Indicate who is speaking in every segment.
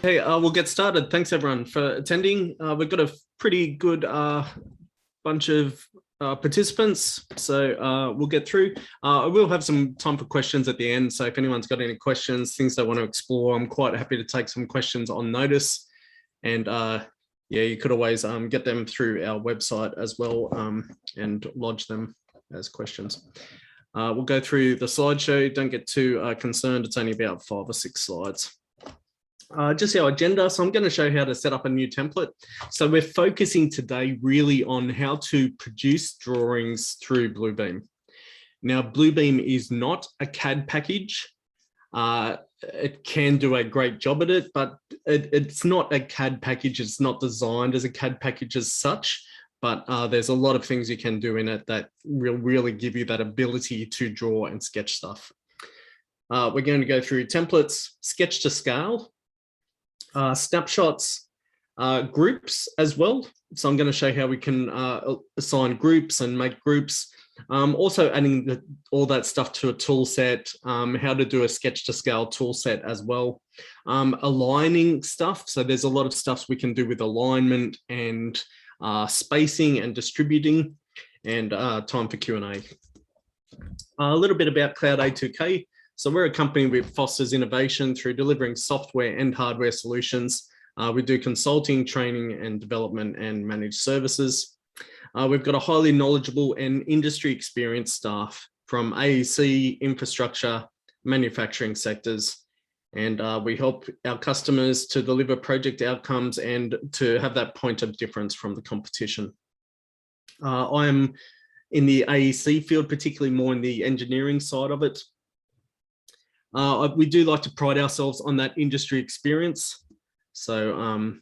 Speaker 1: Okay, we'll get started. Thanks everyone for attending. We've got a pretty good bunch of participants, so we'll get through. I will have some time for questions at the end, so if anyone's got any questions, things they want to explore, I'm quite happy to take some questions on notice. And yeah, you could always get them through our website as well and lodge them as questions. We'll go through the slideshow. Don't get too concerned. It's only about 5 or 6 slides. Just our agenda. So I'm going to show how to set up a new template. So we're focusing today really on how to produce drawings through Bluebeam. Now, Bluebeam is not a CAD package. It can do a great job at it, but it's not a CAD package. It's not designed as a CAD package as such, but there's a lot of things you can do in it that will really give you that ability to draw and sketch stuff. We're going to go through templates, sketch to scale, snapshots, groups as well. So I'm going to show how we can assign groups and make groups. Also adding all that stuff to a tool set, how to do a sketch to scale tool set as well. Aligning stuff. So there's a lot of stuff we can do with alignment and spacing and distributing, and time for Q&A. A little bit about Cloud A2K. So we're a company that fosters innovation through delivering software and hardware solutions. We do consulting, training and development and managed services. We've got a highly knowledgeable and industry experienced staff from AEC, infrastructure, manufacturing sectors. And we help our customers to deliver project outcomes and to have that point of difference from the competition. I am in the AEC field, particularly more in the engineering side of it. We do like to pride ourselves on that industry experience. So,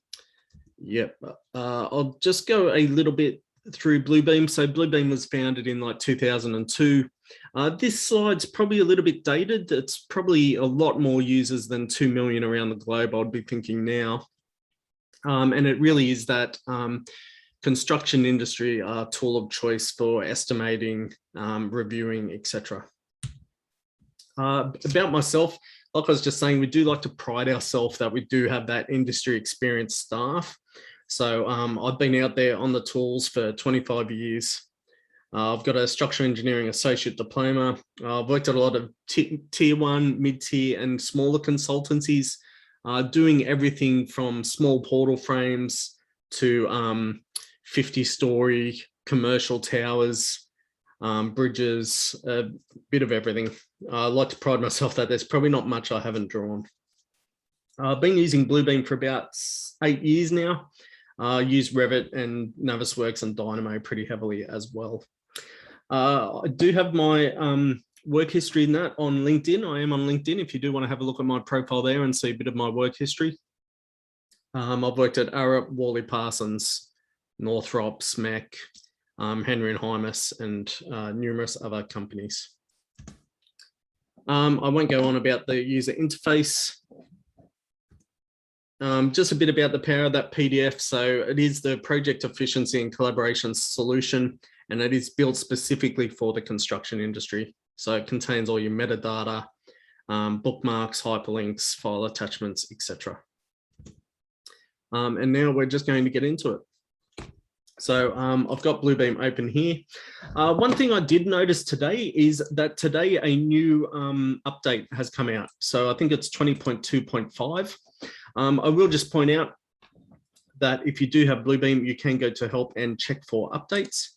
Speaker 1: yep, I'll just go a little bit through Bluebeam. So Bluebeam was founded in like 2002. This slide's probably a little bit dated. It's probably a lot more users than 2 million around the globe, I'd be thinking now. And it really is that construction industry tool of choice for estimating, reviewing, etc. About myself, like I was just saying, we do like to pride ourselves that we do have that industry experienced staff. So I've been out there on the tools for 25 years. I've got a structural engineering associate diploma. I've worked at a lot of tier 1, mid-tier and smaller consultancies, doing everything from small portal frames to 50-story commercial towers, bridges, a bit of everything. I like to pride myself that there's probably not much I haven't drawn. I've been using Bluebeam for about 8 years now. I use Revit and Navisworks and Dynamo pretty heavily as well. I do have my work history in that on LinkedIn. I am on LinkedIn if you do want to have a look at my profile there and see a bit of my work history. I've worked at Arup, Worley Parsons, Northrop, SMEC, Henry and Hymas, and numerous other companies. I won't go on about the user interface. Just a bit about the power of that PDF. So it is the project efficiency and collaboration solution, and it is built specifically for the construction industry. So it contains all your metadata, bookmarks, hyperlinks, file attachments, etc. And now we're just going to get into it. So I've got Bluebeam open here. One thing I did notice today is that today a new update has come out. So I think it's 20.2.5. I will just point out that if you do have Bluebeam, you can go to help and check for updates.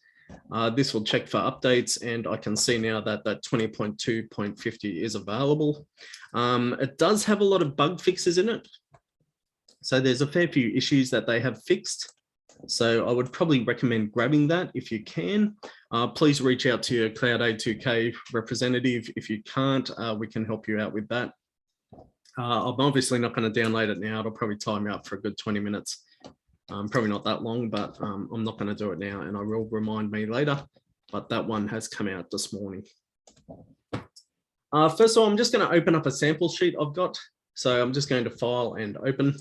Speaker 1: This will check for updates, and I can see now that that 20.2.50 is available. It does have a lot of bug fixes in it. So there's a fair few issues that they have fixed. So I would probably recommend grabbing that if you can. Please reach out to your Cloud A2K representative. If you can't, we can help you out with that. I'm obviously not going to download it now. It'll probably time me up for a good 20 minutes. Probably not that long, but I'm not going to do it now, and I will remind me later. But that one has come out this morning. First of all, I'm just going to open up a sample sheet I've got. So I'm just going to File and Open.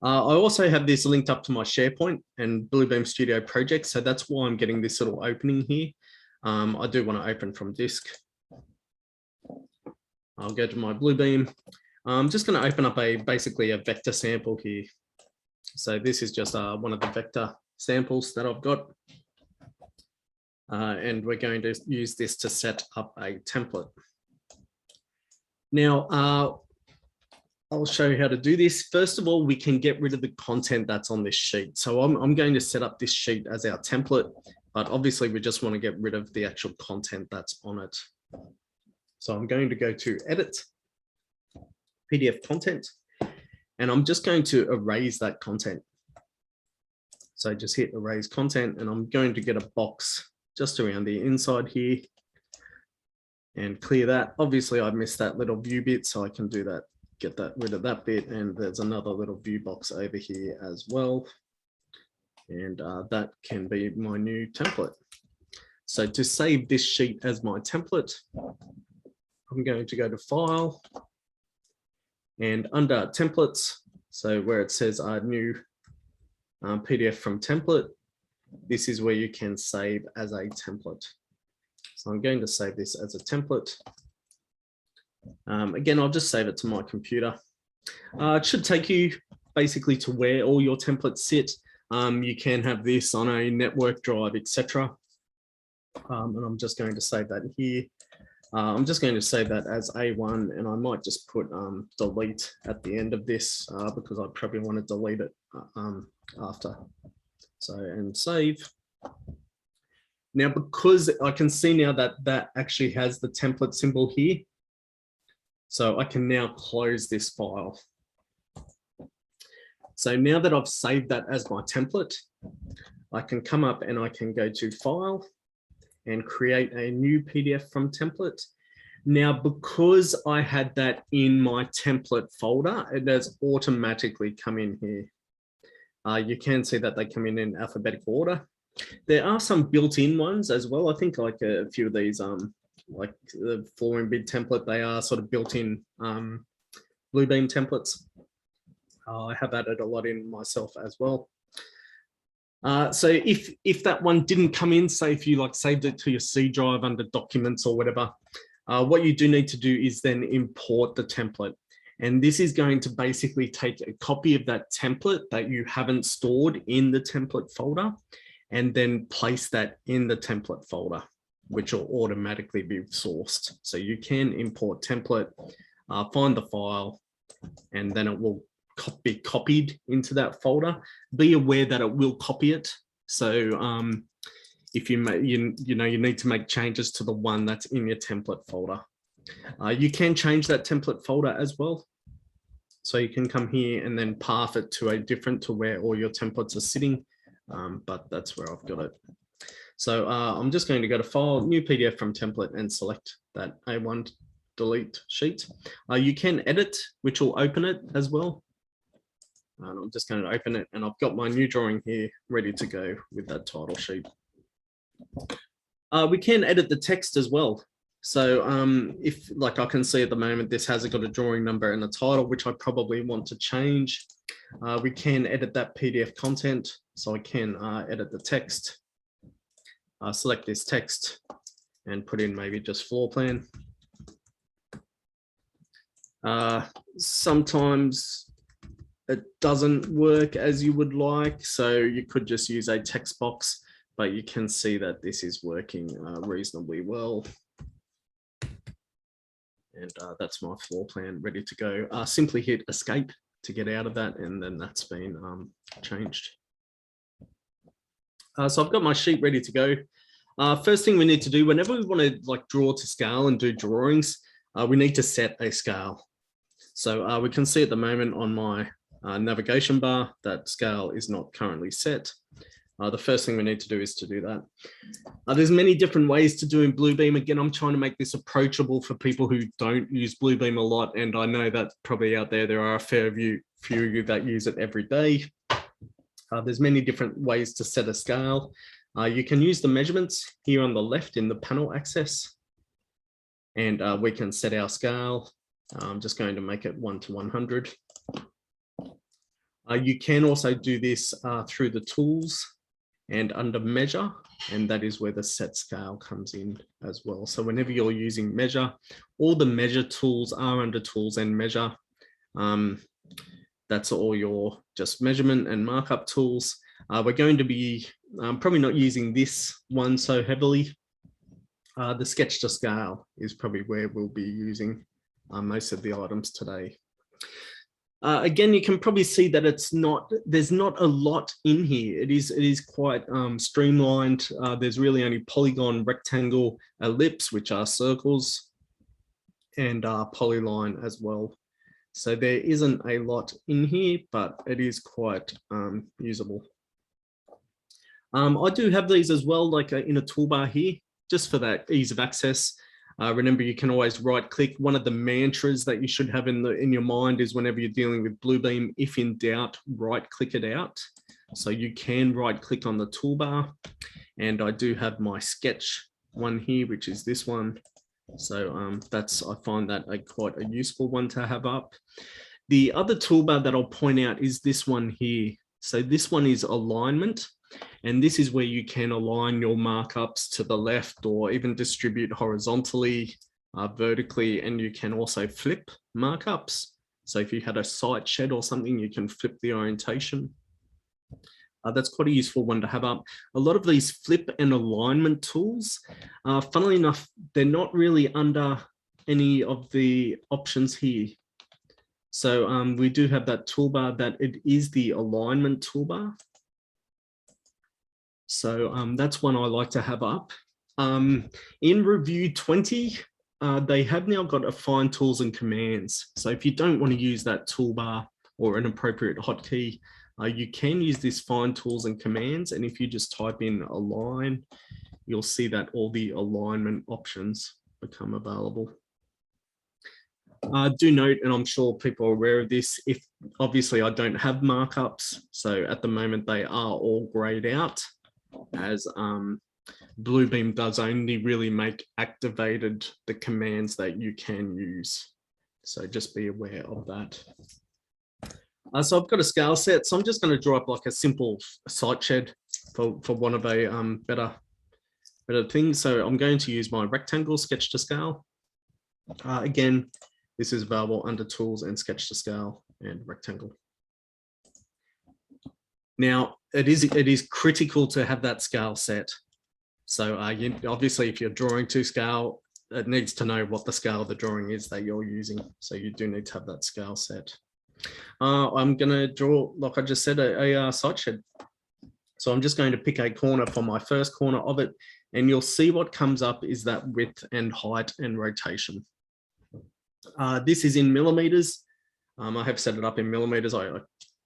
Speaker 1: I also have this linked up to my SharePoint and Bluebeam Studio project, so that's why I'm getting this little opening here. I do want to open from disk. I'll go to my Bluebeam. I'm just going to open up basically a vector sample here. So this is just one of the vector samples that I've got. And we're going to use this to set up a template. Now, I'll show you how to do this. First of all, we can get rid of the content that's on this sheet. So I'm going to set up this sheet as our template, but obviously we just want to get rid of the actual content that's on it. So I'm going to go to Edit, PDF Content, and I'm just going to erase that content. So just hit Erase Content, and I'm going to get a box just around the inside here and clear that. Obviously, I missed that little view bit, so I can do that, get rid of that bit. And there's another little view box over here as well. And that can be my new template. So to save this sheet as my template, I'm going to go to File and under Templates, so where it says new PDF from template, this is where you can save as a template. So I'm going to save this as a template. Again, I'll just save it to my computer. It should take you basically to where all your templates sit. You can have this on a network drive, etc. And I'm just going to save that here. I'm just going to save that as A1, and I might just put delete at the end of this because I probably want to delete it after. So, and save. Now, because I can see now that that actually has the template symbol here, so I can now close this file. So now that I've saved that as my template, I can come up and I can go to File and create a new PDF from template. Now, because I had that in my template folder, it does automatically come in here. You can see that they come in alphabetical order. There are some built-in ones as well. I think like a few of these, like the flooring bid template, they are sort of built-in Bluebeam templates. I have added a lot in myself as well. So if that one didn't come in, say if you like saved it to your C drive under documents or whatever, what you do need to do is then import the template. And this is going to basically take a copy of that template that you haven't stored in the template folder and then place that in the template folder, which will automatically be sourced. So you can import template, find the file, and then it will be copied into that folder. Be aware that it will copy it. So if you need to make changes to the one that's in your template folder. You can change that template folder as well. So you can come here and then path it to to where all your templates are sitting. But that's where I've got it. So I'm just going to go to File, New PDF from Template, and select that A1 delete sheet. You can edit, which will open it as well. And I'm just going to open it, and I've got my new drawing here ready to go with that title sheet. We can edit the text as well. So if like I can see at the moment, this hasn't got a drawing number and a title, which I probably want to change. We can edit that PDF content. So I can edit the text, select this text and put in maybe just floor plan. Sometimes it doesn't work as you would like. So you could just use a text box, but you can see that this is working reasonably well. And that's my floor plan ready to go. Simply hit escape to get out of that, and then that's been changed. So I've got my sheet ready to go. First thing we need to do whenever we want to like draw to scale and do drawings, we need to set a scale. So we can see at the moment on my navigation bar that scale is not currently set. The first thing we need to do is to do that. There's many different ways to do in Bluebeam. Again, I'm trying to make this approachable for people who don't use Bluebeam a lot. And I know that probably out there are a few of you that use it every day. There's many different ways to set a scale. You can use the measurements here on the left in the panel access. And we can set our scale. I'm just going to make it 1 to 100. You can also do this through the tools and under measure, and that is where the set scale comes in as well. So whenever you're using measure, all the measure tools are under tools and measure. That's all your just measurement and markup tools. We're going to be probably not using this one so heavily. The sketch to scale is probably where we'll be using most of the items today. Again, you can probably see that there's not a lot in here. It is quite streamlined. There's really only polygon, rectangle, ellipse, which are circles, and polyline as well. So there isn't a lot in here, but it is quite usable. I do have these as well, like in a toolbar here, just for that ease of access. Remember, you can always right click. One of the mantras that you should have in your mind is whenever you're dealing with Bluebeam, if in doubt, right click it out. So you can right click on the toolbar. And I do have my sketch one here, which is this one. So I find that quite a useful one to have up. The other toolbar that I'll point out is this one here. So this one is alignment. And this is where you can align your markups to the left or even distribute horizontally, vertically, and you can also flip markups. So if you had a site shed or something, you can flip the orientation. That's quite a useful one to have up. A lot of these flip and alignment tools, funnily enough, they're not really under any of the options here. So we do have that toolbar that it is the alignment toolbar. So that's one I like to have up. In Revu 20, they have now got Find Tools and Commands. So if you don't want to use that toolbar or an appropriate hotkey, you can use this Find Tools and Commands. And if you just type in align, you'll see that all the alignment options become available. Do note, and I'm sure people are aware of this, if obviously I don't have markups. So at the moment, they are all grayed out, as Bluebeam does only really make activated the commands that you can use. So just be aware of that. So I've got a scale set. So I'm just going to draw up like a simple site shed for one of a better things. So I'm going to use my rectangle sketch to scale. Again, this is available under tools and sketch to scale and rectangle. Now, it is critical to have that scale set. So obviously, if you're drawing to scale, it needs to know what the scale of the drawing is that you're using. So you do need to have that scale set. I'm going to draw, like I just said, a site shed. So I'm just going to pick a corner for my first corner of it, and you'll see what comes up is that width and height and rotation. This is in millimeters. I have set it up in millimeters. I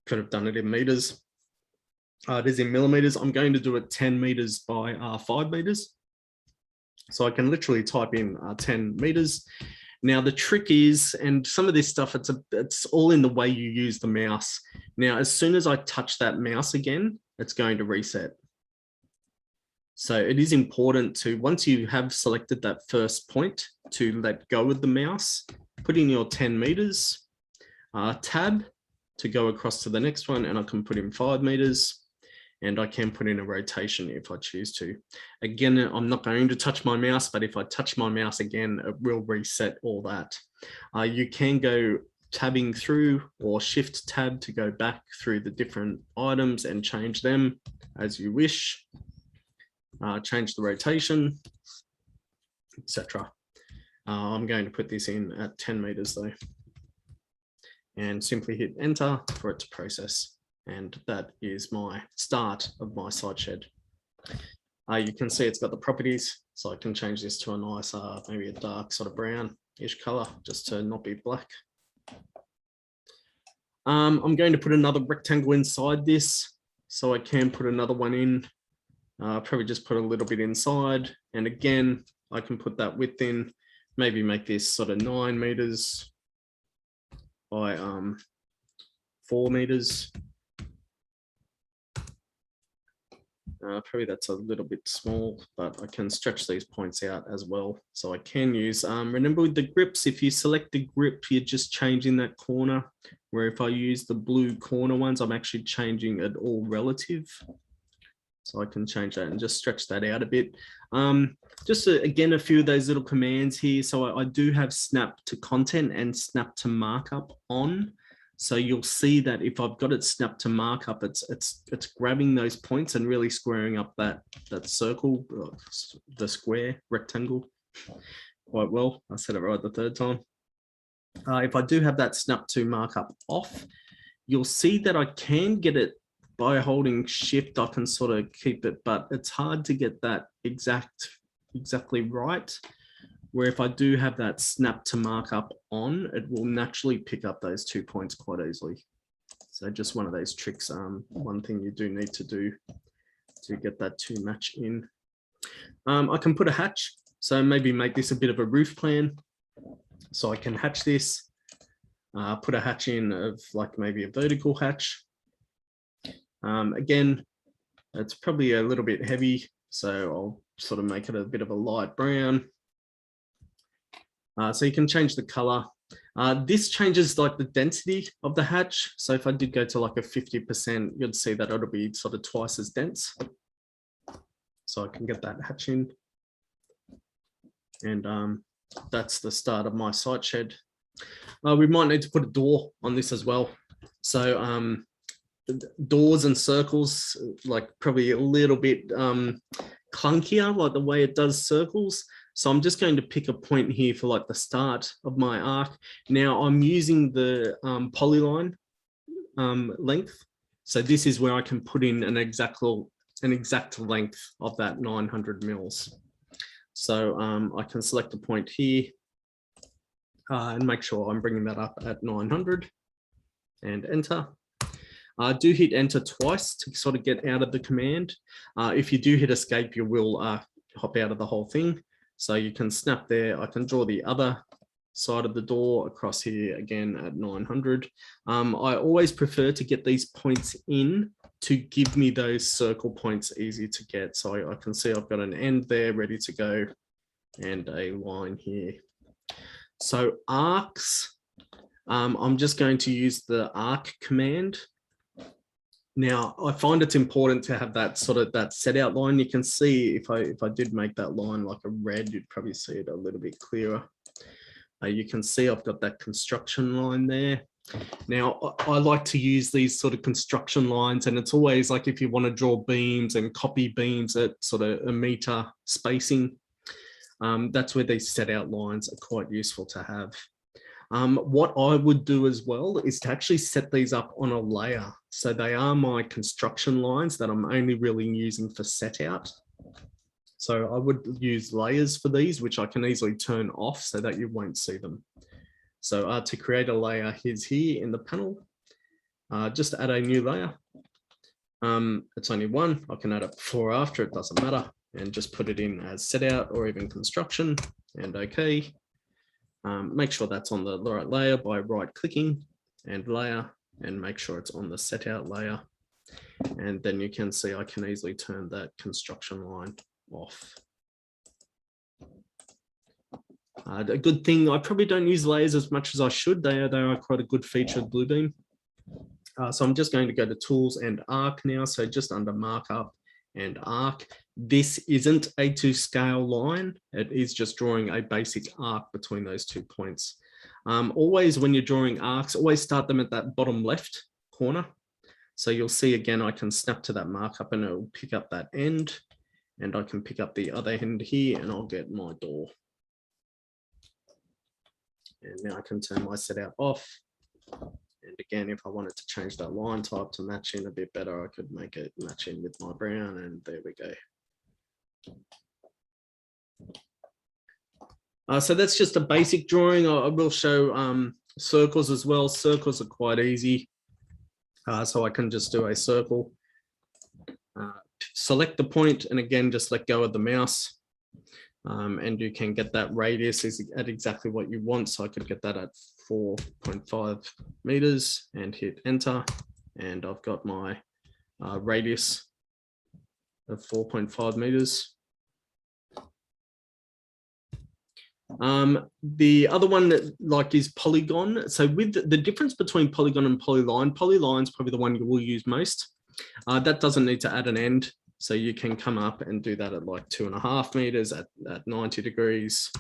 Speaker 1: could have done it in meters. It is in millimeters. I'm going to do it 10 meters by 5 meters. So I can literally type in 10 meters. Now the trick is, and some of this stuff, it's all in the way you use the mouse. Now, as soon as I touch that mouse again, it's going to reset. So it is important to, once you have selected that first point, to let go of the mouse, put in your 10 meters, tab to go across to the next one, and I can put in 5 meters. And I can put in a rotation if I choose to. Again, I'm not going to touch my mouse, but if I touch my mouse again, it will reset all that. You can go tabbing through or shift tab to go back through the different items and change them as you wish. Change the rotation, etc. I'm going to put this in at 10 meters though, and simply hit enter for it to process. And that is my start of my site shed. You can see it's got the properties, so I can change this to a nice, maybe a dark sort of brownish color, just to not be black. I'm going to put another rectangle inside this, so I can put another one in. Probably just put a little bit inside, and again, I can put that width in, maybe make this sort of 9 meters by 4 meters. Probably that's a little bit small, but I can stretch these points out as well. So I can use, remember with the grips, if you select the grip, you're just changing that corner, where if I use the blue corner ones, I'm actually changing it all relative. So I can change that and just stretch that out a bit. Again, a few of those little commands here. So I do have snap to content and snap to markup on. So you'll see that if I've got it snapped to markup, it's grabbing those points and really squaring up that circle, the square rectangle quite well. I said it right the third time. If I do have that snap to markup off, you'll see that I can get it by holding shift. I can sort of keep it, but it's hard to get that exactly right. Where if I do have that snap to markup on, it will naturally pick up those 2 points quite easily. So just one of those tricks, one thing you do need to do to get that to match in. I can put a hatch, so maybe make this a bit of a roof plan. So I can hatch this, put a hatch in of like maybe a vertical hatch. Again, it's probably a little bit heavy, so I'll sort of make it a bit of a light brown. So you can change the color. This changes like the density of the hatch. So if I did go to like a 50%, you'd see that it'll be sort of twice as dense. So I can get that hatch in. And that's the start of my site shed. We might need to put a door on this as well. So doors and circles, like probably a little bit clunkier, like the way it does circles. So I'm just going to pick a point here for like the start of my arc. Now I'm using the polyline length. So this is where I can put in an exact length of that 900 mils. So I can select a point here and make sure I'm bringing that up at 900 and enter. Do hit enter twice to sort of get out of the command. If you do hit escape, you will hop out of the whole thing. So you can snap there. I can draw the other side of the door across here again at 900. I always prefer to get these points in to give me those circle points easy to get. So I can see I've got an end there ready to go and a line here. So arcs, I'm just going to use the arc command. Now, I find it's important to have that sort of that set out line. You can see if I did make that line like a red, you'd probably see it a little bit clearer. You can see I've got that construction line there. Now, I like to use these sort of construction lines, and it's always like if you want to draw beams and copy beams at sort of a meter spacing, that's where these set out lines are quite useful to have. What I would do as well is to actually set these up on a layer. So they are my construction lines that I'm only really using for set out. So I would use layers for these, which I can easily turn off so that you won't see them. So to create a layer, here's here in the panel, just add a new layer. It's only one. I can add it before or after, it doesn't matter, and just put it in as set out or even construction and okay. Make sure that's on the right layer by right clicking and layer, and make sure it's on the set out layer. And then you can see I can easily turn that construction line off. A good thing, I probably don't use layers as much as I should. They are quite a good feature of Bluebeam. So I'm just going to go to tools and arc now. So just under markup and arc. This isn't a to scale line. It is just drawing a basic arc between those 2 points. Always when you're drawing arcs, always start them at that bottom left corner. So you'll see again, I can snap to that markup and it'll pick up that end, and I can pick up the other end here and I'll get my door. And now I can turn my set out off. And again, if I wanted to change that line type to match in a bit better, I could make it match in with my brown, and there we go. So that's just a basic drawing. I will show circles as well. Circles are quite easy. So I can just do a circle, select the point, and again, just let go of the mouse. And you can get that radius at exactly what you want. So I could get that at 4.5 meters and hit enter. And I've got my radius of 4.5 meters. The other one that is polygon. So with the difference between polygon and polyline, polyline is probably the one you will use most. That doesn't need to add an end. So you can come up and do that at like 2.5 meters at 90 degrees.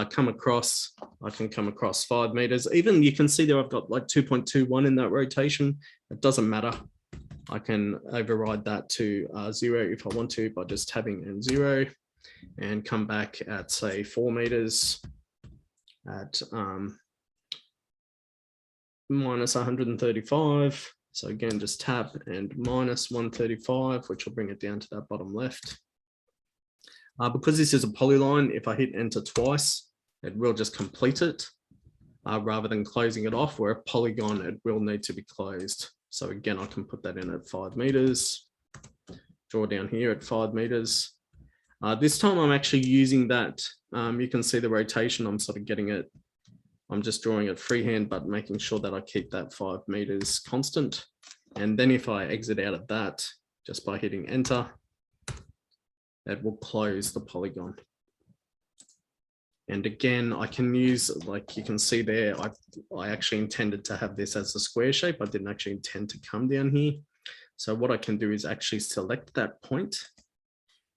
Speaker 1: Come across, I can come across 5 meters. Even you can see there I've got like 2.21 in that rotation. It doesn't matter. I can override that to 0 if I want to by just tabbing in 0 and come back at say 4 meters at minus 135. So again, just tab and minus 135, which will bring it down to that bottom left. Because this is a polyline, if I hit enter twice, it will just complete it rather than closing it off. Where a polygon, it will need to be closed. So again, I can put that in at 5 meters, draw down here at 5 meters. This time I'm actually using that. You can see the rotation. I'm sort of getting it. I'm just drawing it freehand, but making sure that I keep that 5 meters constant. And then if I exit out of that, just by hitting enter, that will close the polygon. And again, I can use, like you can see there, I actually intended to have this as a square shape. I didn't actually intend to come down here. So what I can do is actually select that point.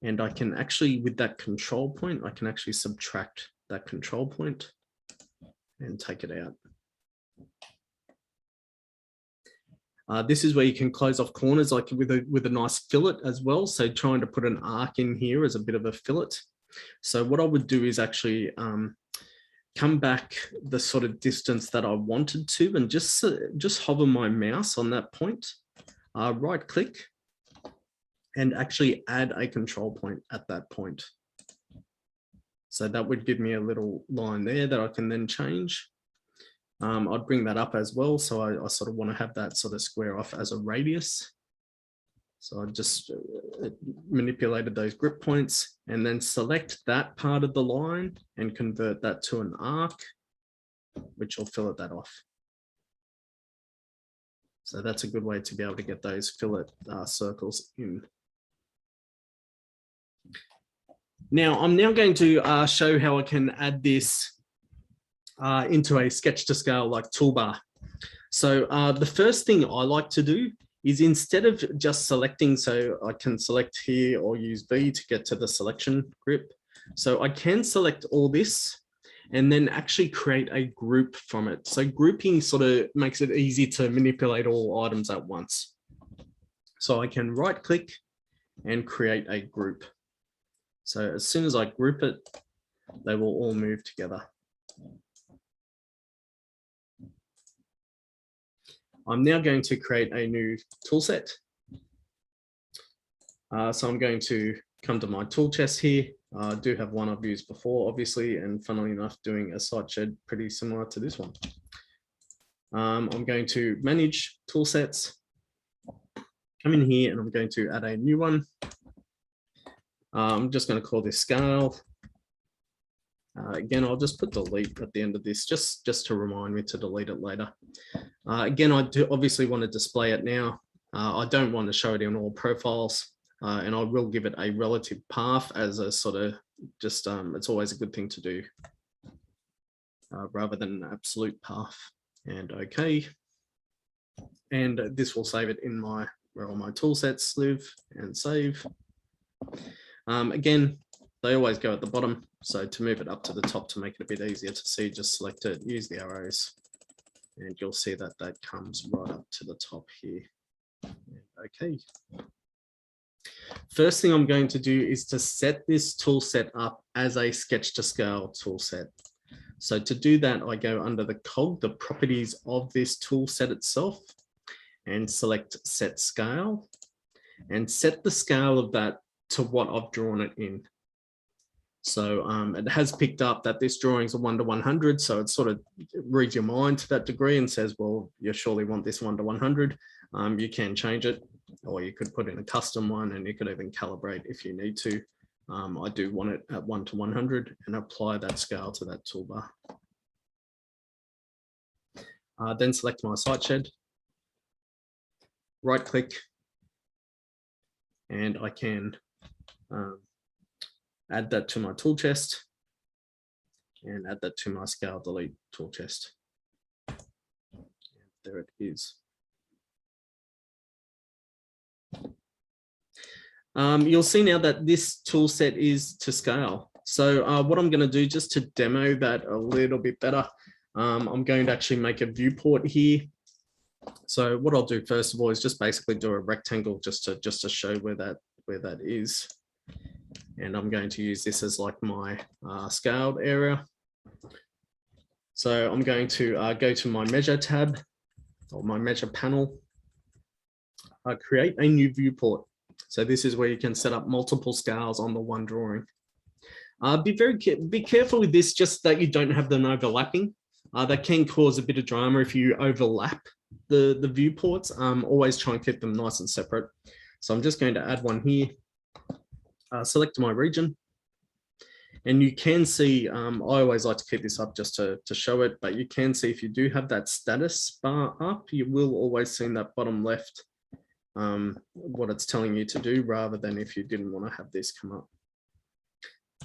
Speaker 1: And I can actually, with that control point, I can actually subtract that control point and take it out. This is where you can close off corners like with a nice fillet as well. So trying to put an arc in here as a bit of a fillet. So what I would do is actually come back the sort of distance that I wanted to and just hover my mouse on that point, right click, and actually add a control point at that point. So that would give me a little line there that I can then change. I'd bring that up as well. So I sort of want to have that sort of square off as a radius. So I just manipulated those grip points and then select that part of the line and convert that to an arc, which will fillet that off. So that's a good way to be able to get those fillet circles in. Now, I'm now going to show how I can add this into a sketch to scale like toolbar. So the first thing I like to do is instead of just selecting, so I can select here or use V to get to the selection grip. So I can select all this and then actually create a group from it. So grouping sort of makes it easy to manipulate all items at once. So I can right click and create a group. So as soon as I group it, they will all move together. I'm now going to create a new toolset. So I'm going to come to my tool chest here. I do have one I've used before, obviously, and funnily enough, doing a side shed pretty similar to this one. I'm going to manage tool sets. Come in here and I'm going to add a new one. I'm just going to call this scale. Again, I'll just put delete at the end of this, just to remind me to delete it later. Again, I do obviously want to display it now. I don't want to show it in all profiles, and I will give it a relative path as a sort of just, it's always a good thing to do rather than an absolute path. And okay. And this will save it in where all my tool sets live and save. Again, they always go at the bottom. So to move it up to the top to make it a bit easier to see, just select it, use the arrows, and you'll see that that comes right up to the top here. Okay. First thing I'm going to do is to set this tool set up as a sketch to scale tool set. So to do that, I go under the cog, the properties of this tool set itself, and select set scale, and set the scale of that to what I've drawn it in. So it has picked up that this drawing is a 1 to 100. So it sort of reads your mind to that degree and says, well, you surely want this 1 to 100. You can change it, or you could put in a custom one, and you could even calibrate if you need to. I do want it at 1 to 100 and apply that scale to that toolbar. Then select my site shed, right click, and I can add that to my tool chest and add that to my scale delete tool chest. And there it is. You'll see now that this tool set is to scale. So what I'm going to do just to demo that a little bit better, I'm going to actually make a viewport here. So what I'll do first of all is just basically do a rectangle just to show where that is. And I'm going to use this as like my scaled area. So I'm going to go to my measure tab or my measure panel, create a new viewport. So this is where you can set up multiple scales on the one drawing. Be careful with this, just that you don't have them overlapping. That can cause a bit of drama if you overlap the viewports. Always try and keep them nice and separate. So I'm just going to add one here. Select my region. And you can see, I always like to keep this up just to show it, but you can see if you do have that status bar up, you will always see in that bottom left what it's telling you to do, rather than if you didn't want to have this come up.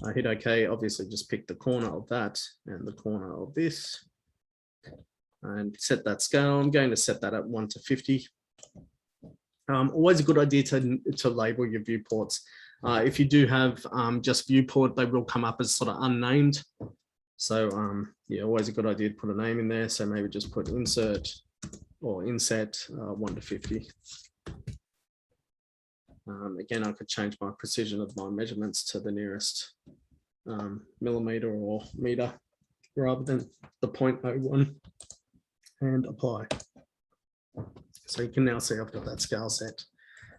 Speaker 1: I hit OK, obviously just pick the corner of that and the corner of this and set that scale. I'm going to set that at 1 to 50. Always a good idea to label your viewports. If you do have just viewport, they will come up as sort of unnamed. So yeah, always a good idea to put a name in there. So maybe just put insert or inset 1 to 50. Again, I could change my precision of my measurements to the nearest millimeter or meter rather than the 0.01 and apply. So you can now see I've got that scale set.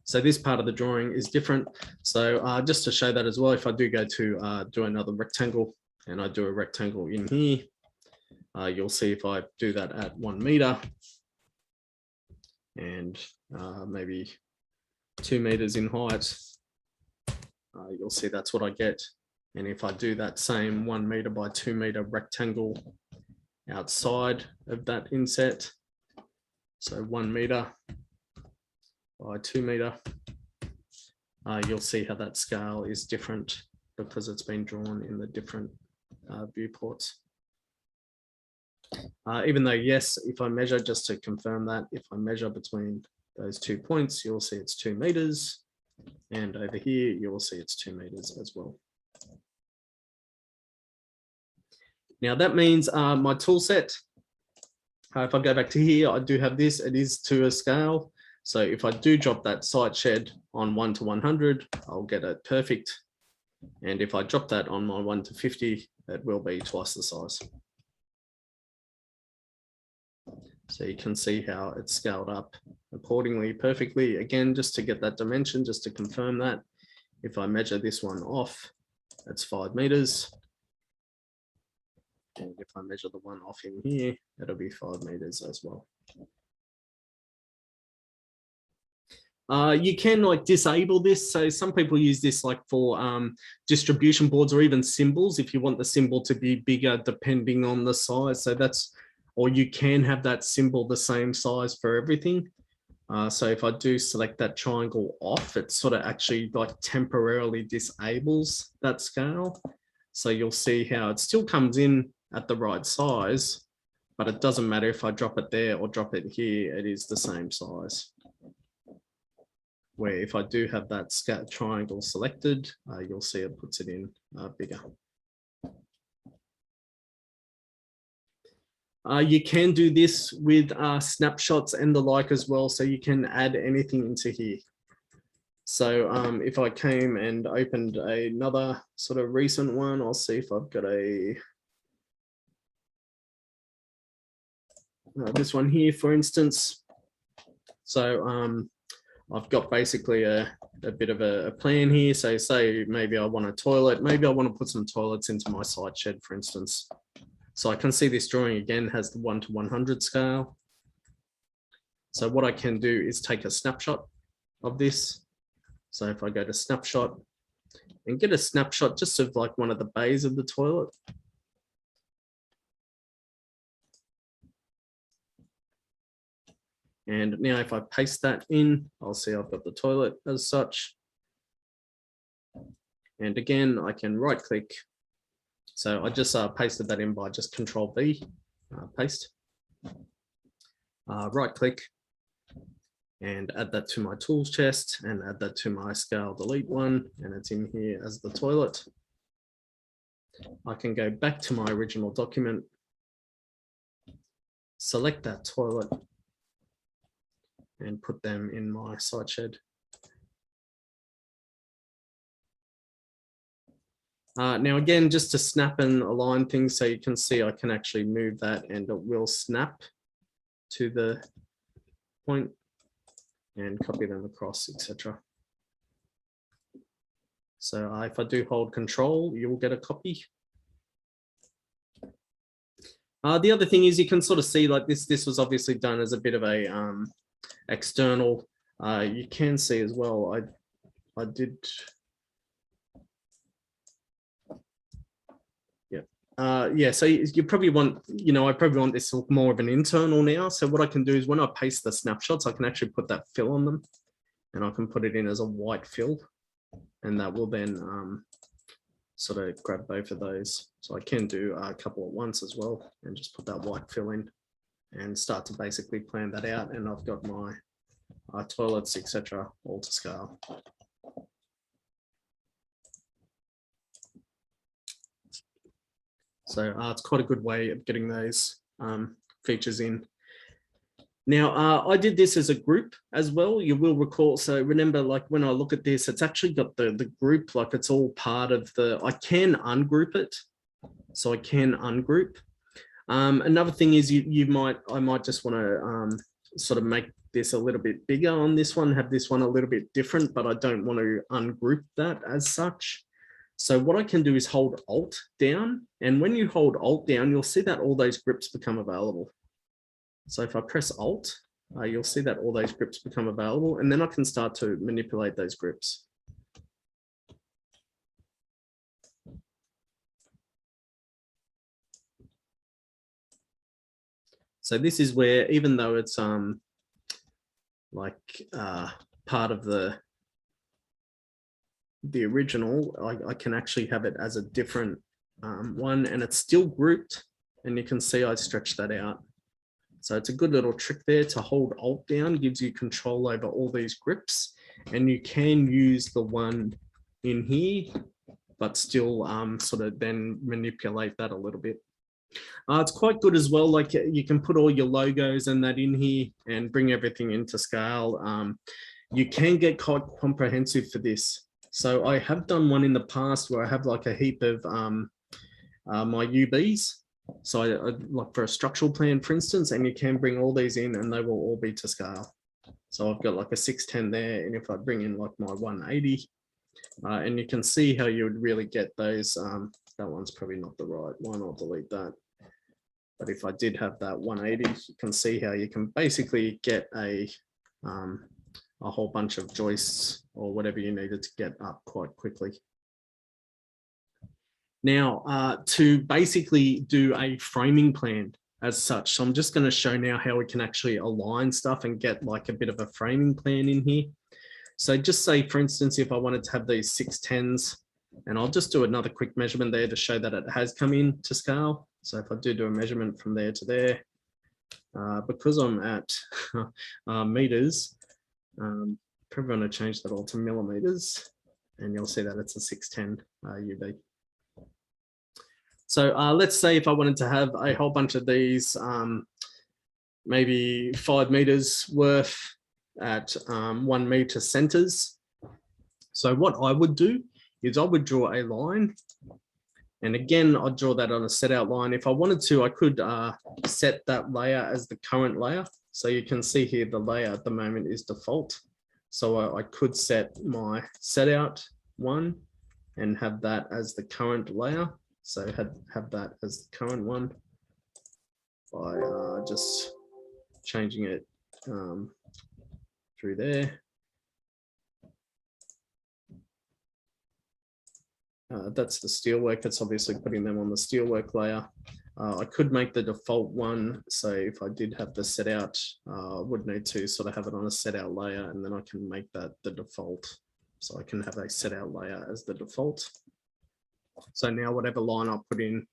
Speaker 1: So this part of the drawing is different. So just to show that as well, if I do go to do another rectangle and I do a rectangle in here, you'll see if I do that at 1 meter and maybe 2 meters in height, you'll see that's what I get. And if I do that same 1 meter by 2 meter rectangle outside of that inset, so 1 meter by 2 meter, you'll see how that scale is different because it's been drawn in the different viewports. Even though, yes, if I measure, just to confirm that, if I measure between those 2 points, you'll see it's 2 meters. And over here, you will see it's 2 meters as well. Now that means my tool set, if I go back to here, I do have this, it is to a scale. So if I do drop that site shed on 1 to 100, I'll get it perfect. And if I drop that on my 1 to 50, it will be twice the size. So you can see how it's scaled up accordingly perfectly. Again, just to get that dimension, just to confirm that, if I measure this one off, it's 5 meters. And if I measure the one off in here, it'll be 5 meters as well. You can like disable this. So some people use this like for distribution boards or even symbols, if you want the symbol to be bigger depending on the size. So that's, or you can have that symbol the same size for everything. So if I do select that triangle off, it sort of actually like temporarily disables that scale. So you'll see how it still comes in at the right size, but it doesn't matter if I drop it there or drop it here, it is the same size. Where if I do have that triangle selected, you'll see it puts it in bigger. You can do this with snapshots and the like as well, so you can add anything into here. So if I came and opened another sort of recent one, I'll see if I've got this one here, for instance. So I've got basically a bit of a plan here. So say maybe I want a toilet, maybe I want to put some toilets into my site shed, for instance. So I can see this drawing again has the 1 to 100 scale. So what I can do is take a snapshot of this. So if I go to snapshot and get a snapshot just of like one of the bays of the toilet. And now if I paste that in, I'll see I've got the toilet as such. And again, I can right click. So I just pasted that in by just Control V, paste, right click. and add that to my tools chest and add that to my scale delete one, and it's in here as the toilet. I can go back to my original document, select that toilet, and put them in my side shed. Now again, just to snap and align things so you can see I can actually move that and it will snap to the point and copy them across, etc. So if I do hold control, you will get a copy. The other thing is you can sort of see like this was obviously done as a bit of a external. You can see as well, I did. Yeah, so you probably want, I probably want this more of an internal now. So what I can do is when I paste the snapshots, I can actually put that fill on them and I can put it in as a white fill, and that will then sort of grab both of those. So I can do a couple at once as well and just put that white fill in and start to basically plan that out. And I've got my toilets, etc., all to scale. So it's quite a good way of getting those features in. Now, I did this as a group as well, you will recall. So remember, like when I look at this, it's actually got the group, like it's all part of the, I can ungroup it. So I can ungroup. Another thing is I might just want to sort of make this a little bit bigger on this one, have this one a little bit different, but I don't want to ungroup that as such. So what I can do is hold Alt down. And when you hold Alt down, you'll see that all those grips become available. So if I press Alt, you'll see that all those grips become available, and then I can start to manipulate those grips. So this is where, even though it's part of the original, I can actually have it as a different one, and it's still grouped, and you can see I stretch that out. So it's a good little trick there to hold Alt down, gives you control over all these grips, and you can use the one in here, but still sort of then manipulate that a little bit. It's quite good as well. Like you can put all your logos and that in here and bring everything into scale. You can get quite comprehensive for this. So I have done one in the past where I have like a heap of my UBs. So I like for a structural plan, for instance, and you can bring all these in and they will all be to scale. So I've got like a 610 there. And if I bring in like my 180, and you can see how you would really get those. That one's probably not the right one. I'll delete that. But if I did have that 180, you can see how you can basically get a whole bunch of joists or whatever you needed to get up quite quickly. Now, to basically do a framing plan as such, so I'm just going to show now how we can actually align stuff and get like a bit of a framing plan in here. So just say, for instance, if I wanted to have these 610s, and I'll just do another quick measurement there to show that it has come in to scale. So if I do a measurement from there to there, because I'm at meters, probably going to change that all to millimeters, and you'll see that it's a 610 UB. So let's say if I wanted to have a whole bunch of these, maybe 5 meters worth at 1 meter centers. So what I would do is I would draw a line, and again, I'd draw that on a set out line. If I wanted to, I could set that layer as the current layer. So you can see here, the layer at the moment is default. So I could set my set out one and have that as the current layer. So have that as the current one by just changing it through there. That's the steelwork. It's obviously putting them on the steelwork layer. I could make the default one. So if I did have the set out, I would need to sort of have it on a set out layer, and then I can make that the default. So I can have a set out layer as the default. So now whatever line I put in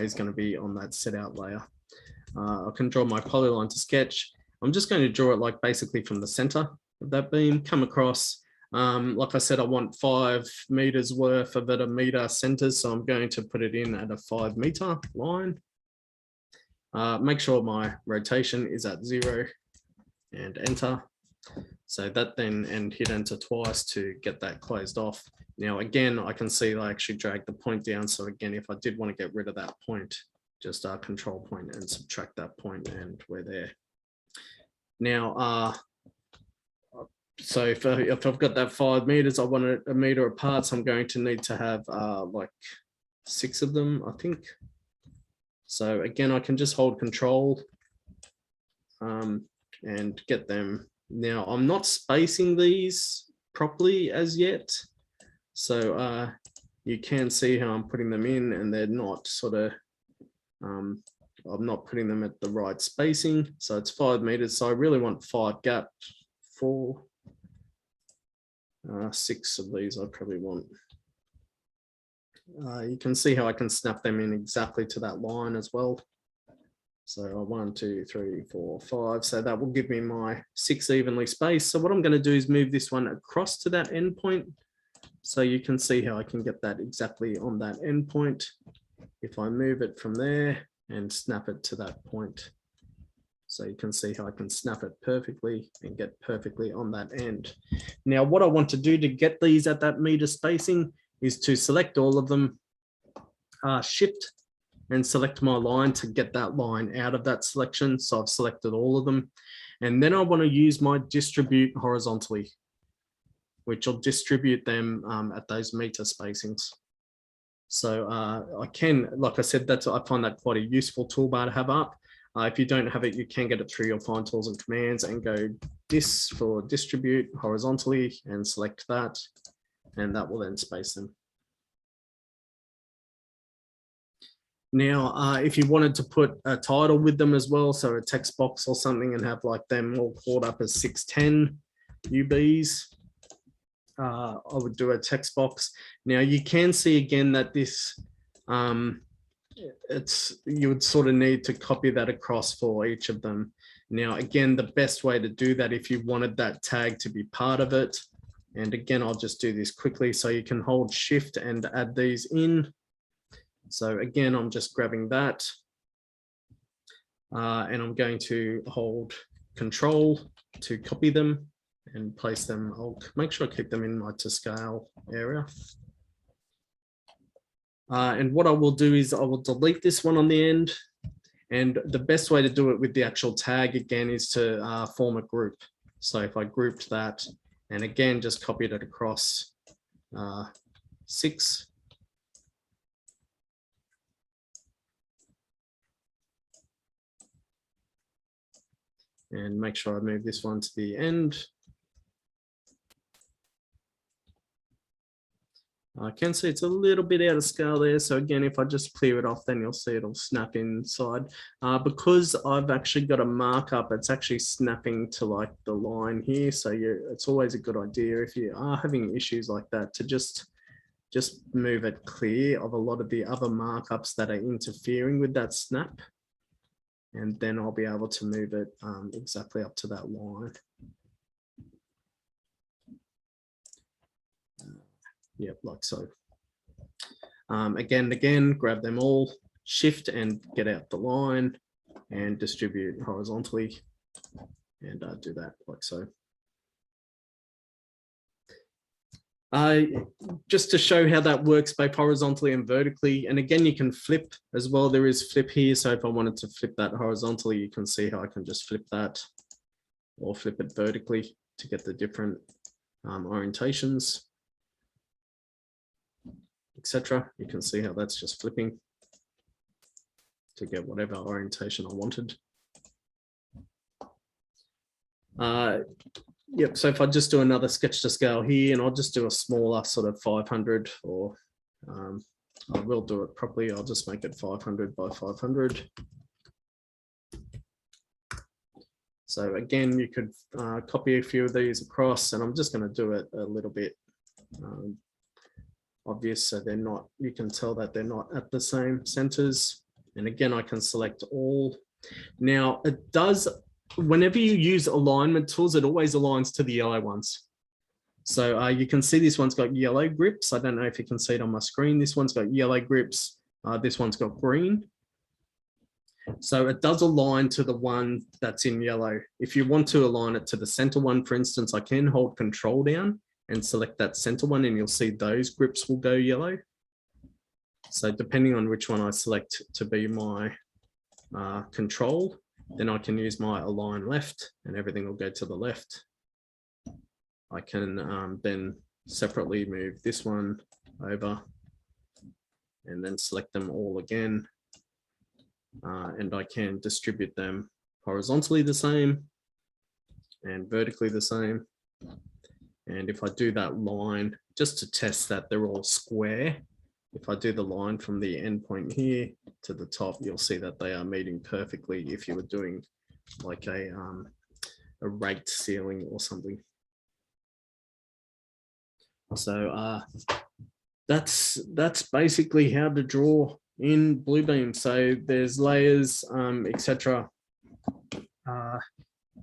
Speaker 1: is going to be on that set out layer. I can draw my polyline to sketch. I'm just going to draw it like basically from the center of that beam, come across. Like I said, I want 5 meters worth of it, a meter centers. So I'm going to put it in at a 5 meter line. Make sure my rotation is at 0 and enter. So that then, and hit enter twice to get that closed off. Now, again, I can see I actually drag the point down. So again, if I did want to get rid of that point, just control point and subtract that point, and we're there. Now, so if I've got that 5 meters, I want it a meter apart. So I'm going to need to have like 6 of them, I think. So again, I can just hold control and get them. Now, I'm not spacing these properly as yet. So you can see how I'm putting them in, and they're not sort of, I'm not putting them at the right spacing. So it's 5 meters. So I really want 5 gap, 4, 6 of these I probably want. You can see how I can snap them in exactly to that line as well. So 1, 2, 3, 4, 5. So that will give me my 6 evenly spaced. So what I'm going to do is move this one across to that endpoint. So you can see how I can get that exactly on that endpoint. If I move it from there and snap it to that point. So you can see how I can snap it perfectly and get perfectly on that end. Now, what I want to do to get these at that meter spacing is to select all of them, shift and select my line to get that line out of that selection. So I've selected all of them. And then I want to use my distribute horizontally, which will distribute them at those meter spacings. So I can, like I said, I find that quite a useful toolbar to have up. If you don't have it, you can get it through your find tools and commands and go dis for distribute horizontally and select that, and that will then space them. Now, if you wanted to put a title with them as well, so a text box or something, and have like them all called up as 610 UBs, I would do a text box. Now you can see again that this, you would sort of need to copy that across for each of them. Now, again, the best way to do that, if you wanted that tag to be part of it, and again, I'll just do this quickly. So you can hold shift and add these in. So again, I'm just grabbing that and I'm going to hold control to copy them and place them. I'll make sure I keep them in my to scale area. And what I will do is I will delete this one on the end. And the best way to do it with the actual tag again is to form a group. So if I grouped that and again, just copied it across 6. And make sure I move this one to the end. I can see it's a little bit out of scale there. So again, if I just clear it off, then you'll see it'll snap inside. Because I've actually got a markup, it's actually snapping to like the line here. So it's always a good idea if you are having issues like that to just move it clear of a lot of the other markups that are interfering with that snap. And then I'll be able to move it exactly up to that line. Yep, like so. Again, grab them all, shift and get out the line and distribute horizontally and do that like so. Just to show how that works both horizontally and vertically. And again, you can flip as well. There is flip here. So if I wanted to flip that horizontally, you can see how I can just flip that or flip it vertically to get the different orientations, etc. You can see how that's just flipping to get whatever orientation I wanted. Yep, so if I just do another sketch to scale here, and I'll just do a smaller sort of 500, or I will do it properly. I'll just make it 500 by 500. So again, you could copy a few of these across, and I'm just going to do it a little bit obvious so they're not, you can tell that they're not at the same centers. And again, I can select all. Now it does whenever you use alignment tools, it always aligns to the yellow ones. So you can see this one's got yellow grips. I don't know if you can see it on my screen. This one's got yellow grips. This one's got green. So it does align to the one that's in yellow. If you want to align it to the center one, for instance, I can hold Control down and select that center one, and you'll see those grips will go yellow. So depending on which one I select to be my control, then I can use my align left and everything will go to the left. I can then separately move this one over and then select them all again. And I can distribute them horizontally the same and vertically the same. And if I do that line, just to test that they're all square, if I do the line from the end point here to the top, you'll see that they are meeting perfectly if you were doing like a raked ceiling or something. So that's basically how to draw in Bluebeam. So there's layers, etc.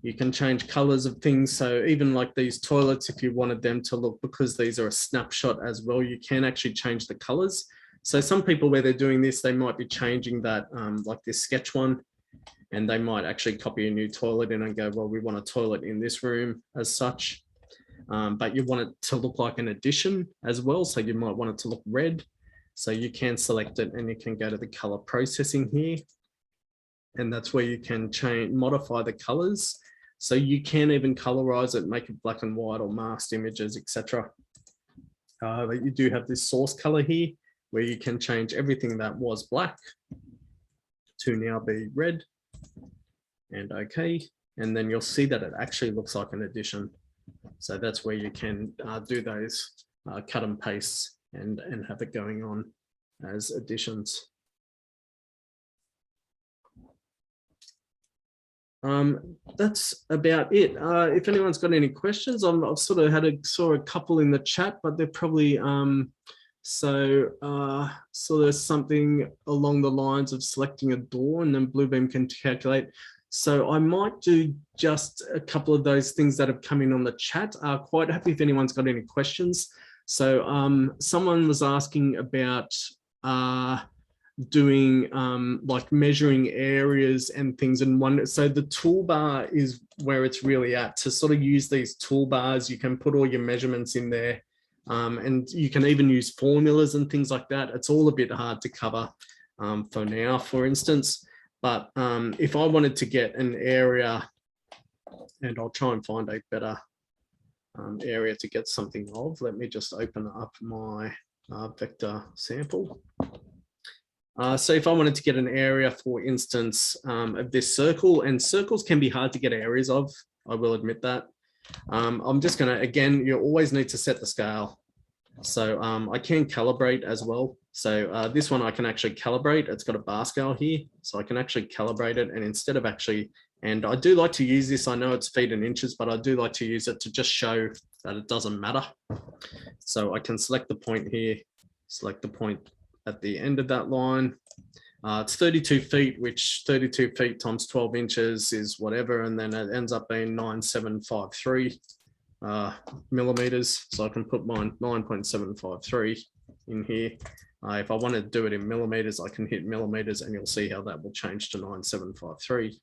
Speaker 1: You can change colors of things. So even like these toilets, if you wanted them to look, because these are a snapshot as well, you can actually change the colors. So some people where they're doing this, they might be changing that, like this sketch one, and they might actually copy a new toilet in and go, well, we want a toilet in this room as such. But you want it to look like an addition as well. So you might want it to look red. So you can select it and you can go to the color processing here. And that's where you can change, modify the colors. So you can even colorize it, make it black and white or masked images, etc. But you do have this source color here where you can change everything that was black to now be red and okay. And then you'll see that it actually looks like an addition. So that's where you can do those cut and pastes and have it going on as additions. That's about it. If anyone's got any questions, I've sort of saw a couple in the chat, but they're probably so there's something along the lines of selecting a door and then Bluebeam can calculate. So I might do just a couple of those things that have come in on the chat. Quite happy if anyone's got any questions. So someone was asking about doing like measuring areas and things in one. So the toolbar is where it's really at. To sort of use these toolbars, you can put all your measurements in there, and you can even use formulas and things like that. It's all a bit hard to cover for now, for instance. But if I wanted to get an area, and I'll try and find a better area to get something of, let me just open up my vector sample. So if I wanted to get an area, for instance, of this circle, and circles can be hard to get areas of, I will admit that. I'm just going to, again, you always need to set the scale. So I can calibrate as well. So this one I can actually calibrate. It's got a bar scale here, so I can actually calibrate it. And instead of actually, and I do like to use this, I know it's feet and inches, but I do like to use it to just show that it doesn't matter. So I can select the point here, select the point at the end of that line. It's 32 feet, which 32 feet times 12 inches is whatever. And then it ends up being 9753 millimeters. So I can put mine 9.753 in here. If I want to do it in millimeters, I can hit millimeters and you'll see how that will change to 9753.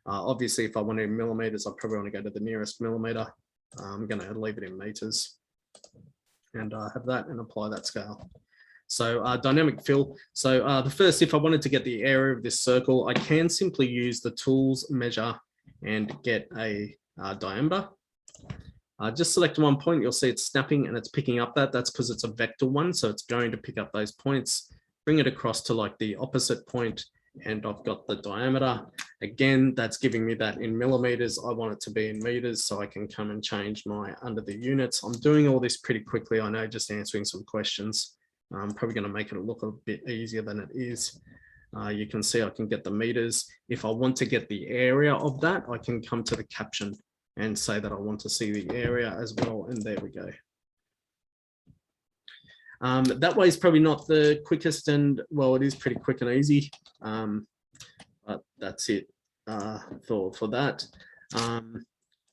Speaker 1: Obviously, if I want it in millimeters, I probably want to go to the nearest millimeter. I'm going to leave it in meters and have that and apply that scale. So dynamic fill. So the first, if I wanted to get the area of this circle, I can simply use the tools measure and get a diameter. Just select one point, you'll see it's snapping and it's picking up that. That's because it's a vector one, so it's going to pick up those points, bring it across to like the opposite point, and I've got the diameter. Again, that's giving me that in millimeters. I want it to be in meters, so I can come and change my under the units. I'm doing all this pretty quickly, I know, just answering some questions. I'm probably going to make it look a bit easier than it is. You can see I can get the meters. If I want to get the area of that, I can come to the caption and say that I want to see the area as well. And there we go. That way is probably not the quickest, and well, it is pretty quick and easy, but that's it. for that.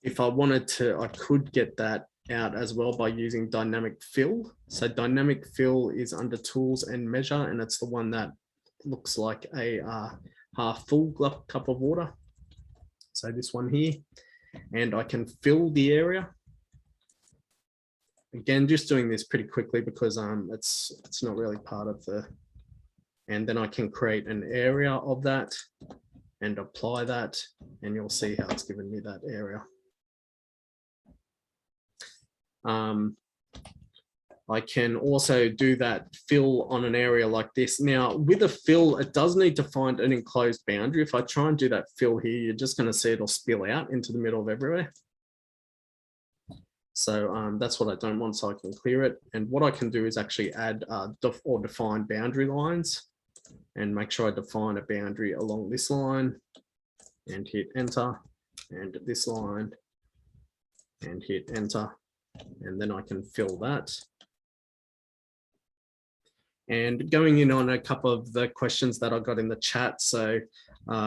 Speaker 1: If I wanted to, I could get that out as well by using dynamic fill. So dynamic fill is under tools and measure, and it's the one that looks like a half full cup of water. So this one here, and I can fill the area. Again, just doing this pretty quickly because it's not really part of the, and then I can create an area of that and apply that, and you'll see how it's given me that area. I can also do that fill on an area like this. Now, with a fill, it does need to find an enclosed boundary. If I try and do that fill here, you're just going to see it'll spill out into the middle of everywhere. So that's what I don't want, so I can clear it. And what I can do is actually add or define boundary lines and make sure I define a boundary along this line and hit enter, and this line and hit enter. And then I can fill that. And going in on a couple of the questions that I got in the chat. So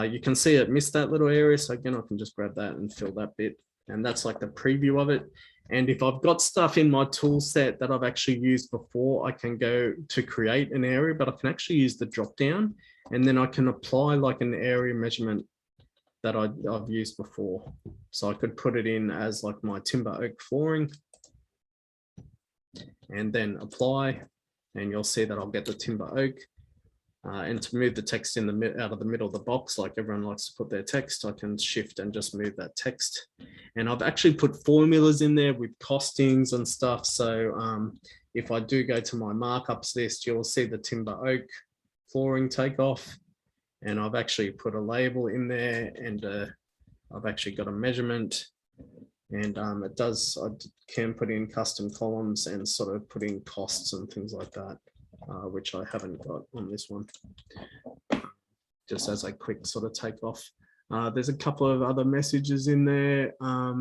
Speaker 1: you can see it missed that little area. So again, I can just grab that and fill that bit. And that's like the preview of it. And if I've got stuff in my tool set that I've actually used before, I can go to create an area, but I can actually use the drop down, and then I can apply like an area measurement that I've used before. So I could put it in as like my timber oak flooring and then apply, and you'll see that I'll get the timber oak. And to move the text in out of the middle of the box, like everyone likes to put their text, I can shift and just move that text. And I've actually put formulas in there with costings and stuff. So if I do go to my markups list, you'll see the timber oak flooring takeoff. And I've actually put a label in there, and I've actually got a measurement. And it does, I can put in custom columns and sort of put in costs and things like that. Which I haven't got on this one, just as a quick sort of takeoff. There's a couple of other messages in there. How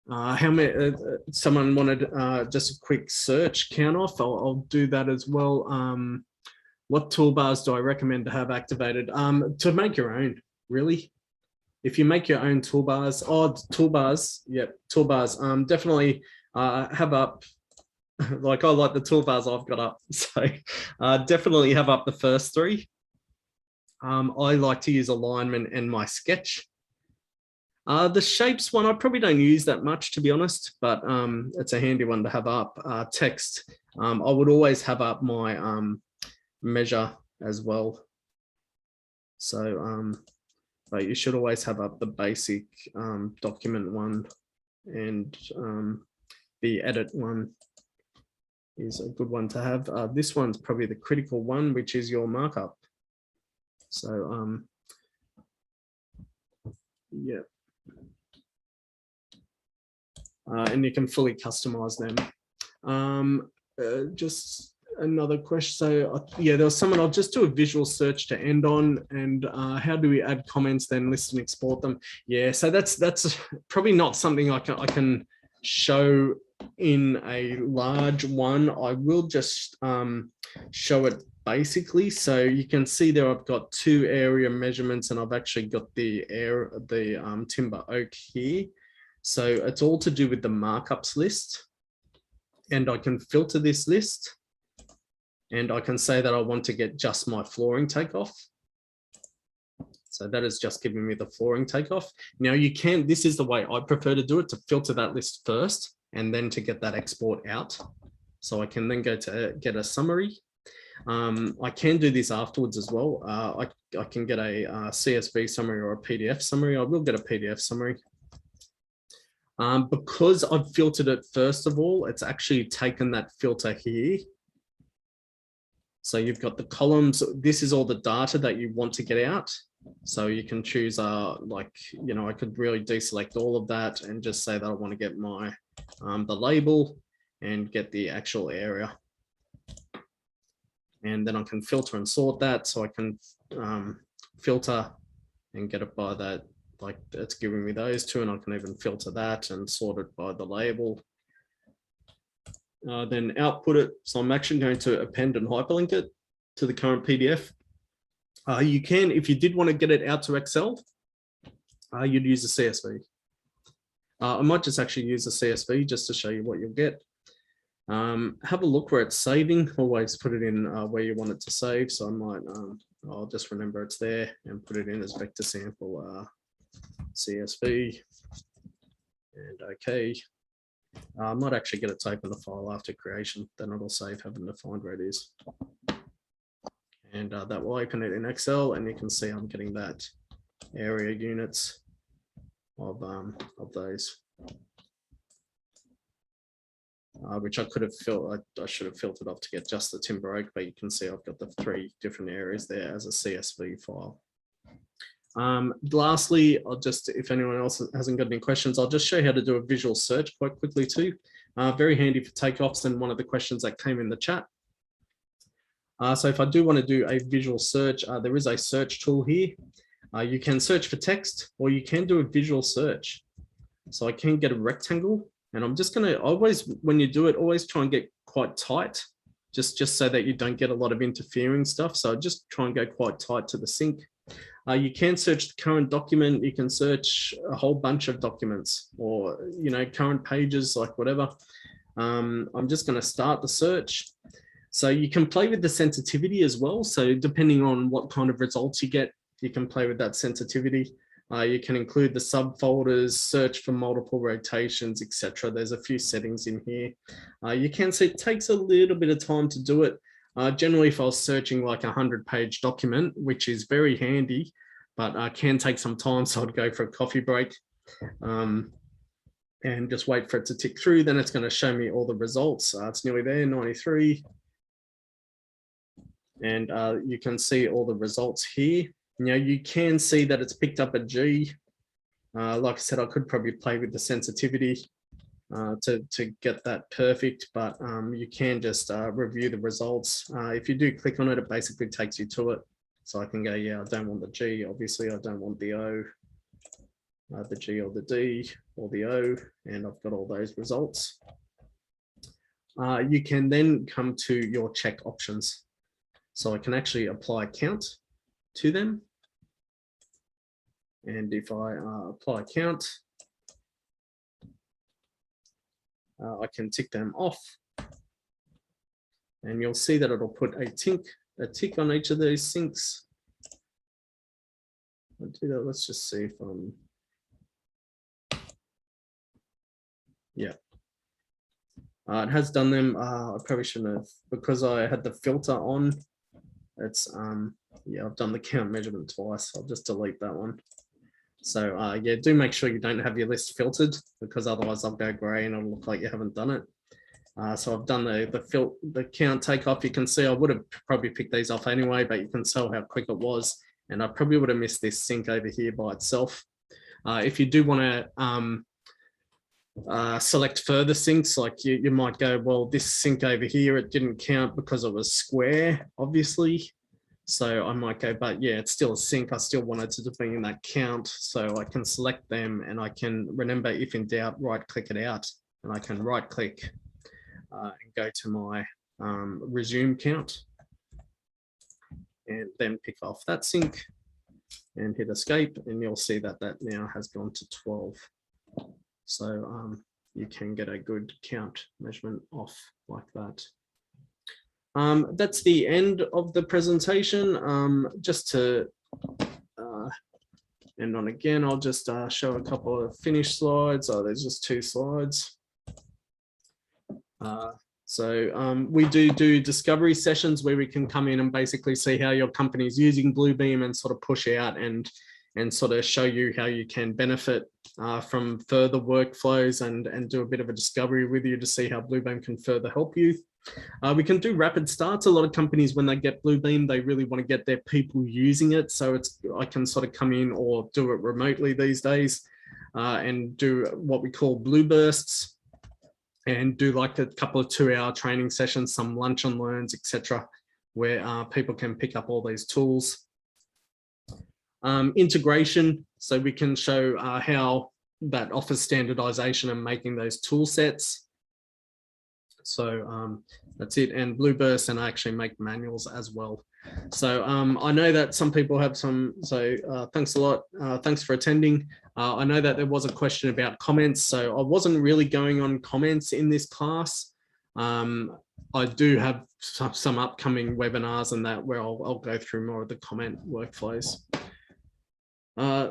Speaker 1: many? Someone wanted just a quick search count off. I'll do that as well. What toolbars do I recommend to have activated? To make your own, really. If you make your own toolbars, toolbars, yep, toolbars. Definitely have up. Like I like the toolbars I've got up, so definitely have up the first three. I like to use alignment and my sketch. The shapes one I probably don't use that much, to be honest, but it's a handy one to have up. Text, I would always have up my measure as well. So, but you should always have up the basic document one, and the edit one is a good one to have. This one's probably the critical one, which is your markup. So, yeah. And you can fully customize them. Just another question. So yeah, there was someone, I'll just do a visual search to end on, and how do we add comments, then list and export them? Yeah, so that's probably not something I can show in a large one. I will just show it basically. So you can see there I've got two area measurements, and I've actually got the timber oak here. So it's all to do with the markups list, and I can filter this list, and I can say that I want to get just my flooring takeoff. So that is just giving me the flooring takeoff. Now you can, this is the way I prefer to do it, to filter that list first and then to get that export out. So I can then go to get a summary. I can do this afterwards as well. I can get a CSV summary or a PDF summary. I will get a PDF summary. Because I've filtered it first of all, it's actually taken that filter here. So you've got the columns. This is all the data that you want to get out. So you can choose, like, you know, I could really deselect all of that and just say that I want to get my, the label and get the actual area. And then I can filter and sort that. So I can filter and get it by that, like it's giving me those two, and I can even filter that and sort it by the label. Then output it. So I'm actually going to append and hyperlink it to the current PDF. You can, if you did want to get it out to Excel, you'd use a CSV. I might just actually use a CSV just to show you what you'll get. Have a look where it's saving. Always put it in where you want it to save. So I might, I'll just remember it's there and put it in as vector sample CSV. And okay. I might actually get it to open the file after creation. Then it'll save having to find where it is. And that will open it in Excel, and you can see I'm getting that area units of those, which I could have filtered. I should have filtered off to get just the timber oak, but you can see I've got the 3 different areas there as a CSV file. Lastly, I'll just, if anyone else hasn't got any questions, I'll just show you how to do a visual search quite quickly too. Very handy for takeoffs, and one of the questions that came in the chat. So if I do want to do a visual search, there is a search tool here. You can search for text, or you can do a visual search. So I can get a rectangle, and I'm just going to always, when you do it, always try and get quite tight, just so that you don't get a lot of interfering stuff. So just try and go quite tight to the sync. You can search the current document. You can search a whole bunch of documents, or, you know, current pages, like whatever. I'm just going to start the search. So you can play with the sensitivity as well. So depending on what kind of results you get, you can play with that sensitivity. You can include the subfolders, search for multiple rotations, etc. There's a few settings in here. You can see it takes a little bit of time to do it. Generally, if I was searching like a 100-page document, which is very handy, but can take some time, so I'd go for a coffee break and just wait for it to tick through. Then it's going to show me all the results. It's nearly there, 93. And you can see all the results here. You know, you can see that it's picked up a G. Like I said, I could probably play with the sensitivity to get that perfect, but you can just review the results. If you do click on it, it basically takes you to it. So I can go, yeah, I don't want the G. Obviously, I don't want the O, the G or the D or the O, and I've got all those results. You can then come to your check options. So I can actually apply count to them. And if I apply count, I can tick them off. And you'll see that it'll put a tick on each of those syncs. I'll do that. Let's just see if I'm, yeah. It has done them. I probably shouldn't have, because I had the filter on. It's, yeah, I've done the count measurement twice. I'll just delete that one. So yeah, do make sure you don't have your list filtered, because otherwise I'll go gray and it'll look like you haven't done it. So I've done the count takeoff. You can see I would have probably picked these off anyway, but you can tell how quick it was. And I probably would have missed this sync over here by itself. If you do want to select further syncs, like you might go, well, this sync over here, it didn't count because it was square, obviously. So I might go, but yeah, it's still a sync. I still wanted to be in that count. So I can select them, and I can, remember, if in doubt, right click it out, and I can right click and go to my resume count, and then pick off that sync and hit escape, and you'll see that that now has gone to 12. So you can get a good count measurement off like that. That's the end of the presentation. Just to end on again, I'll just show a couple of finished slides. Oh, there's just 2 slides. So we do discovery sessions where we can come in and basically see how your company is using Bluebeam and sort of push out and sort of show you how you can benefit from further workflows and do a bit of a discovery with you to see how Bluebeam can further help you. We can do rapid starts. A lot of companies, when they get Bluebeam, they really want to get their people using it. So I can sort of come in or do it remotely these days and do what we call blue bursts, and do like a couple of 2-hour training sessions, some lunch and learns, etc., where people can pick up all these tools. Integration, so we can show how that offers standardization and making those tool sets. So That's it. And Blueburst, and I actually make manuals as well. So I know that some people have some, so thanks a lot. Thanks for attending. I know that there was a question about comments. So I wasn't really going on comments in this class. I do have some upcoming webinars and that where I'll go through more of the comment workflows.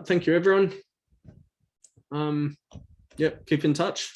Speaker 1: Thank you, everyone. Yep, keep in touch.